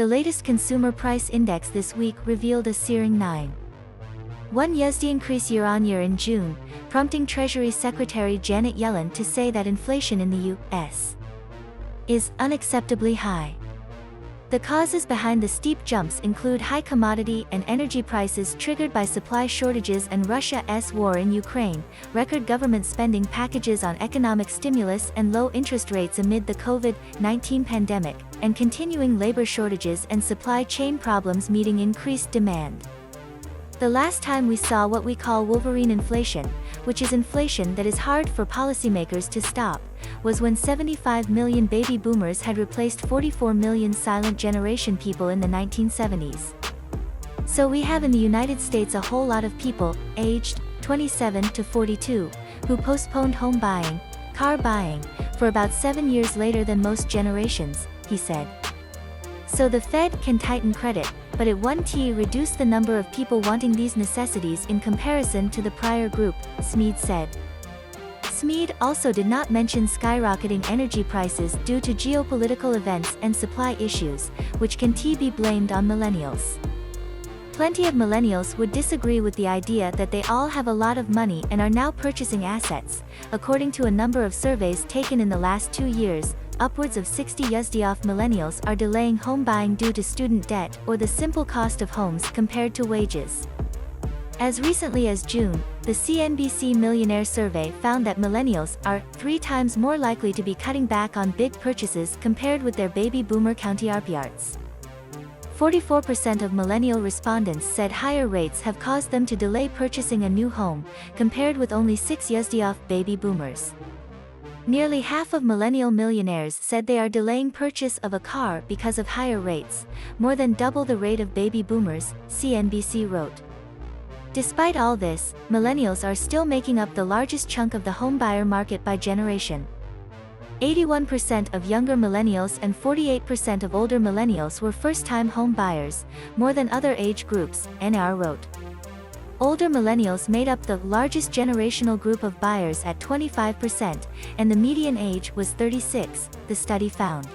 The latest consumer price index this week revealed a searing 9.1 USD increase year-on-year in June, prompting Treasury Secretary Janet Yellen to say that inflation in the U.S. is unacceptably high. The causes behind the steep jumps include high commodity and energy prices triggered by supply shortages and Russia's war in Ukraine, record government spending packages on economic stimulus and low interest rates amid the COVID-19 pandemic, and continuing labor shortages and supply chain problems meeting increased demand. The last time we saw what we call Wolverine inflation, which is inflation that is hard for policymakers to stop, was when 75 million baby boomers had replaced 44 million silent generation people in the 1970s. So we have in the United States a whole lot of people, aged 27 to 42, who postponed home buying, car buying, for about 7 years later than most generations, he said. So the Fed can tighten credit, but it won't reduce the number of people wanting these necessities in comparison to the prior group, Smead said. Smead also did not mention skyrocketing energy prices due to geopolitical events and supply issues, which can be blamed on millennials. Plenty of millennials would disagree with the idea that they all have a lot of money and are now purchasing assets. According to a number of surveys taken in the last 2 years, upwards of 60 USD of millennials are delaying home buying due to student debt or the simple cost of homes compared to wages. As recently as June, the CNBC Millionaire Survey found that millennials are 3 times more likely to be cutting back on big purchases compared with their baby boomer counterparts. 44% of millennial respondents said higher rates have caused them to delay purchasing a new home, compared with only 6 USD of baby boomers. Nearly half of millennial millionaires said they are delaying purchase of a car because of higher rates, more than double the rate of baby boomers, CNBC wrote. Despite all this, millennials are still making up the largest chunk of the homebuyer market by generation. 81% of younger millennials and 48% of older millennials were first-time home buyers, more than other age groups, NR wrote. Older millennials made up the largest generational group of buyers at 25%, and the median age was 36, the study found.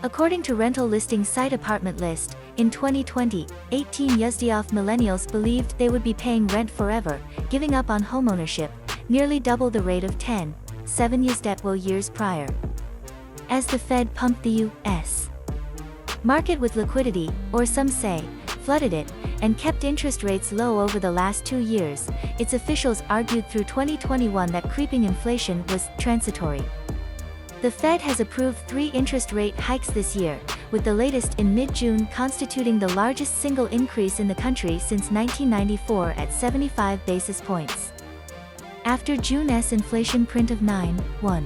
According to rental listing site Apartment List, in 2020, 18 USD of millennials believed they would be paying rent forever, giving up on homeownership, nearly double the rate of 7 years prior. As the Fed pumped the U.S. market with liquidity, or some say, flooded it, and kept interest rates low over the last 2 years, its officials argued through 2021 that creeping inflation was transitory. The Fed has approved 3 interest rate hikes this year, with the latest in mid-June constituting the largest single increase in the country since 1994 at 75 basis points. After June's inflation print of 9.1.